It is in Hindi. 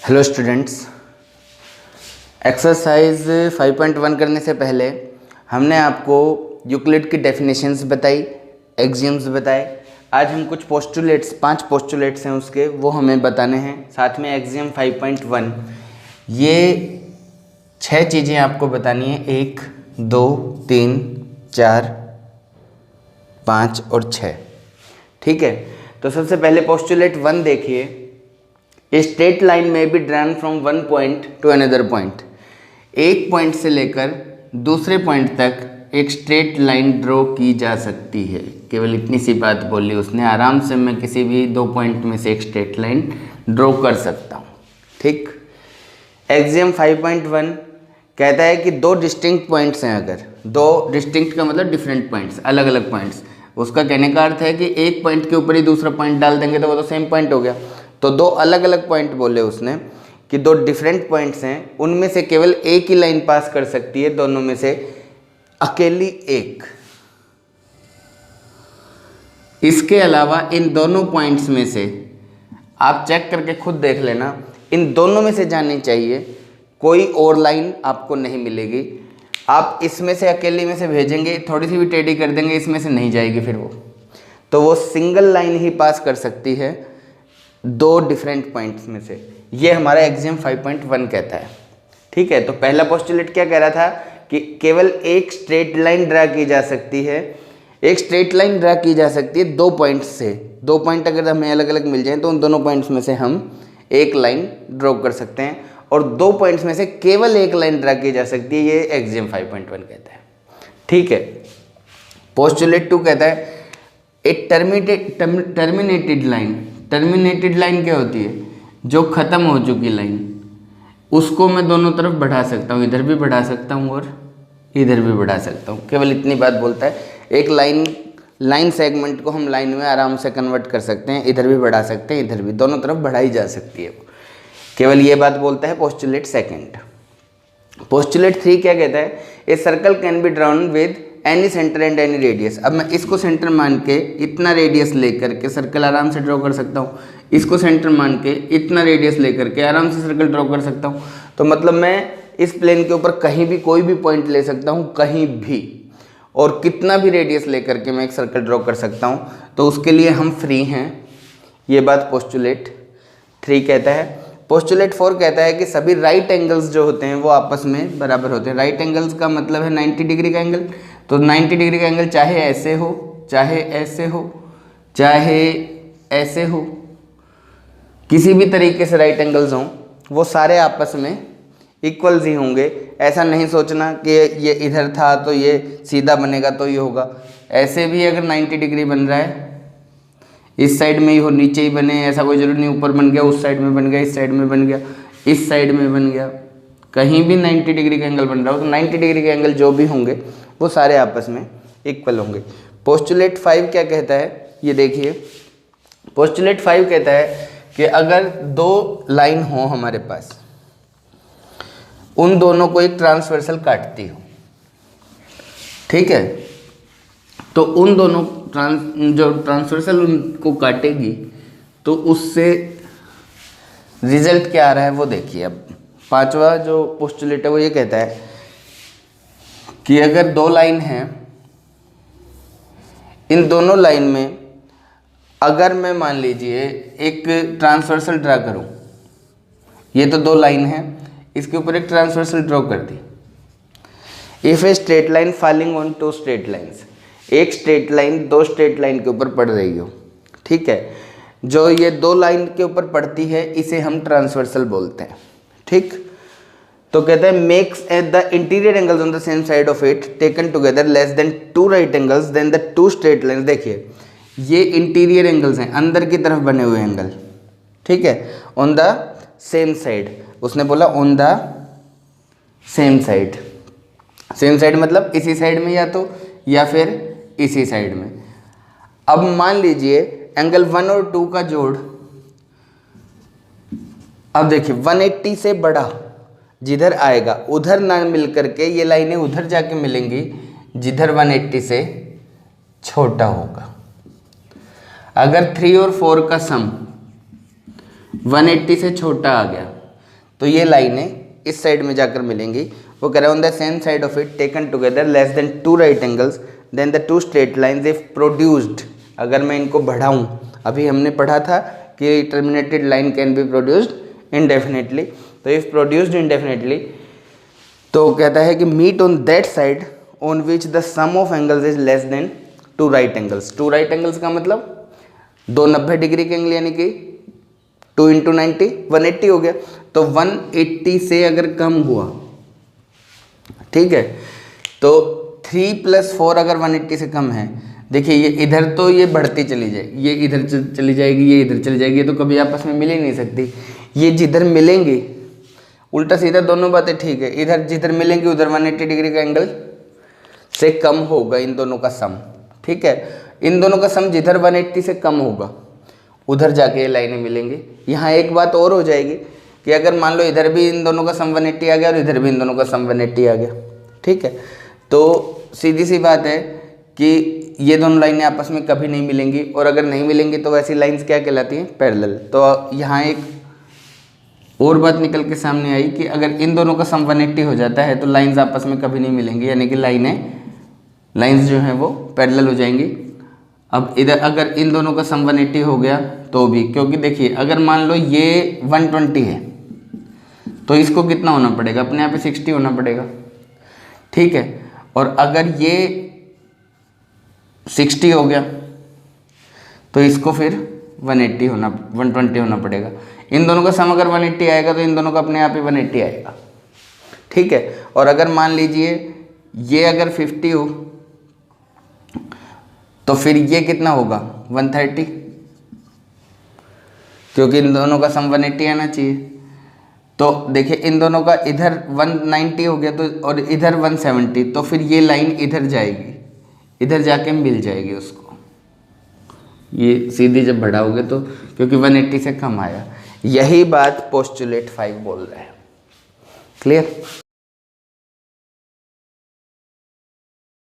हेलो स्टूडेंट्स, एक्सरसाइज 5.1 करने से पहले हमने आपको यूक्लिड की डेफिनेशंस बताई, एक्सियम्स बताए। आज हम कुछ पोस्टुलेट्स, 5 पोस्टुलेट्स हैं उसके, वो हमें बताने हैं। साथ में एक्सियम 5.1, ये 6 चीज़ें आपको बतानी है। 1, 2, 3, 4, 5 और 6। ठीक है, तो सबसे पहले पोस्टुलेट 1 देखिए। ए स्ट्रेट लाइन में be drawn from one point to another point. एक पॉइंट से लेकर दूसरे पॉइंट तक एक स्ट्रेट लाइन ड्रॉ की जा सकती है। केवल इतनी सी बात बोली उसने। आराम से मैं किसी भी 2 पॉइंट में से एक स्ट्रेट लाइन ड्रॉ कर सकता हूँ। ठीक। एक्सियम 5.1 कहता है कि 2 डिस्टिंक्ट पॉइंट्स हैं। अगर 2 डिस्टिंक्ट का मतलब डिफरेंट पॉइंट्स, अलग अलग पॉइंट्स। उसका कहने का अर्थ है कि एक पॉइंट के ऊपर ही दूसरा पॉइंट डाल देंगे तो वो तो सेम पॉइंट हो गया। तो 2 अलग अलग पॉइंट बोले उसने कि 2 डिफरेंट पॉइंट्स हैं, उनमें से केवल एक ही लाइन पास कर सकती है, दोनों में से अकेली एक। इसके अलावा इन दोनों पॉइंट्स में से आप चेक करके खुद देख लेना, इन दोनों में से जानी चाहिए, कोई और लाइन आपको नहीं मिलेगी। आप इसमें से अकेली में से भेजेंगे, थोड़ी सी भी टेढ़ी कर देंगे, इसमें से नहीं जाएगी फिर वो। तो वो सिंगल लाइन ही पास कर सकती है 2 डिफरेंट पॉइंट्स में से। ये हमारा एक्सियम 5.1 कहता है। ठीक है, तो पहला पोस्टुलेट क्या कह रहा था कि केवल एक स्ट्रेट लाइन ड्रा की जा सकती है। एक स्ट्रेट लाइन ड्रा की जा सकती है 2 पॉइंट्स से। 2 पॉइंट अगर हमें अलग अलग मिल जाएं तो उन दोनों पॉइंट्स में से हम एक लाइन ड्रॉ कर सकते हैं, और 2 पॉइंट्स में से केवल एक लाइन ड्रा की जा सकती है। ये एक्सियम 5.1 कहता है। ठीक है। पोस्टुलेट 2 कहता है ए टर्मिनेटेड लाइन। टर्मिनेटेड लाइन क्या होती है? जो ख़त्म हो चुकी लाइन, उसको मैं दोनों तरफ बढ़ा सकता हूँ। इधर भी बढ़ा सकता हूँ और इधर भी बढ़ा सकता हूँ। केवल इतनी बात बोलता है। एक लाइन सेगमेंट को हम लाइन में आराम से कन्वर्ट कर सकते हैं। इधर भी बढ़ा सकते हैं, इधर भी, दोनों तरफ बढ़ाई जा सकती है। केवल ये बात बोलता है पोस्टुलेट 2। पोस्टुलेट 3 क्या कहता है? A circle can be drawn with any centre and any radius. अब मैं इसको सेंटर मान के इतना रेडियस लेकर के सर्कल आराम से ड्रॉ कर सकता हूँ। इसको सेंटर मान के इतना रेडियस लेकर के आराम से सर्कल ड्रॉ कर सकता हूँ। तो मतलब मैं इस प्लेन के ऊपर कहीं भी कोई भी पॉइंट ले सकता हूँ, कहीं भी, और कितना भी रेडियस लेकर के मैं एक सर्कल ड्रॉ कर सकता हूँ। तो उसके लिए हम फ्री हैं। ये बात पोस्टुलेट 3 कहता है। पोस्टुलेट 4 कहता है कि सभी राइट एंगल्स जो होते हैं वो आपस में बराबर होते हैं। राइट एंगल्स का मतलब है 90 डिग्री का एंगल। तो 90 डिग्री का एंगल चाहे ऐसे हो, चाहे ऐसे हो, चाहे ऐसे हो, किसी भी तरीके से राइट एंगल्स हों, वो सारे आपस में इक्वल्स ही होंगे। ऐसा नहीं सोचना कि ये इधर था तो ये सीधा बनेगा तो ये होगा। ऐसे भी अगर 90 डिग्री बन रहा है, इस साइड में ही हो, नीचे ही बने, ऐसा कोई जरूरी नहीं ऊपर बन गया, उस साइड में बन गया, इस साइड में बन गया, इस साइड में बन गया, कहीं भी 90 डिग्री का एंगल बन रहा हो तो 90 डिग्री के एंगल जो भी होंगे वो सारे आपस में इक्वल होंगे। पोस्टुलेट 5 क्या कहता है? ये देखिए, पोस्टुलेट 5 कहता है कि अगर 2 लाइन हो हमारे पास, उन दोनों को एक ट्रांसवर्सल काटती हो, ठीक है, तो उन दोनों जो ट्रांसवर्सल उनको काटेगी तो उससे रिजल्ट क्या आ रहा है वो देखिए। अब 5वां जो पोस्टुलेट है वो ये कहता है कि अगर 2 लाइन हैं, इन दोनों लाइन में अगर मैं मान लीजिए एक ट्रांसवर्सल ड्रा करूं, ये तो 2 लाइन है, इसके ऊपर एक ट्रांसवर्सल ड्रॉ कर दी। If a straight line falling on 2 straight lines, एक स्ट्रेट लाइन 2 स्ट्रेट लाइन के ऊपर पड़ रही हो, ठीक है, जो ये 2 लाइन के ऊपर पड़ती है इसे हम ट्रांसवर्सल बोलते हैं। ठीक। तो कहते हैं makes the interior angles on the same side of it taken together less than 2 right angles then the 2 straight lines. देखिए, ये इंटीरियर एंगल्स हैं, अंदर की तरफ बने हुए एंगल, ठीक है, ऑन द सेम साइड। उसने बोला on the same side. Same side मतलब इसी साइड में या तो, या फिर इसी साइड में। अब मान लीजिए एंगल 1 और 2 का जोड़, अब देखिए 180 से बड़ा जिधर आएगा उधर ना मिल करके ये लाइनें उधर जाके मिलेंगी जिधर 180 से छोटा होगा। अगर 3 और 4 का सम 180 से छोटा आ गया तो ये लाइनें इस साइड में जाकर मिलेंगी। वो कह रहे हैं on the same side of it taken together less than 2 right angles then the 2 straight lines if produced. अगर मैं इनको बढ़ाऊं, अभी हमने पढ़ा था कि terminated line can be produced indefinitely, तो इफ प्रोड्यूस्ड इनडेफिनेटली तो कहता है कि meet on that side on which the sum of angles is less than 2 right angles. 2 right angles का मतलब 2 90 डिग्री के एंगल, यानी कि 2 × 90 180 हो गया। तो 180 से अगर कम हुआ, ठीक है, तो 3 + 4 अगर 180 से कम है, देखिए ये इधर तो ये बढ़ती चली जाएगी, ये इधर चली जाएगी, ये इधर चली जाएगी, ये तो कभी आपस में मिल ही नहीं सकती। ये जिधर मिलेंगी, उल्टा सीधा दोनों बातें ठीक है, इधर जिधर मिलेंगी उधर 180 डिग्री का एंगल से कम होगा इन दोनों का सम, ठीक है। इन दोनों का सम जिधर 180 से कम होगा उधर जाके ये लाइनें मिलेंगी। यहाँ एक बात और हो जाएगी कि अगर मान लो इधर भी इन दोनों का सम 180 आ गया और इधर भी इन दोनों का सम 180 आ गया, ठीक है, तो सीधी सी बात है कि ये दोनों लाइनें आपस में कभी नहीं मिलेंगी, और अगर नहीं मिलेंगी तो वैसी लाइन्स क्या कहलाती हैं, पैरेलल। तो यहाँ एक और बात निकल के सामने आई कि अगर इन दोनों का सम 180 हो जाता है तो लाइन्स आपस में कभी नहीं मिलेंगी, यानी कि लाइन्स जो हैं वो पैरेलल हो जाएंगी। अब इधर अगर इन दोनों का सम 180 हो गया तो भी, क्योंकि देखिए अगर मान लो ये 120 है तो इसको कितना होना पड़ेगा, अपने यहाँ पे 60 होना पड़ेगा, ठीक है। और अगर ये 60 हो गया तो इसको फिर 120 होना पड़ेगा। इन दोनों का सम अगर 180 आएगा तो इन दोनों का अपने आप ही 180 आएगा, ठीक है। और अगर मान लीजिए ये अगर 50 हो तो फिर ये कितना होगा 130, क्योंकि इन दोनों का सम 180 आना चाहिए। तो देखिए इन दोनों का इधर 190 हो गया तो, और इधर 170, तो फिर ये लाइन इधर जाएगी, इधर जाके मिल जाएगी उसको, ये सीधी जब बढ़ाओगे तो, क्योंकि 180 से कम आया। यही बात पोस्टुलेट 5 बोल रहा है। क्लियर।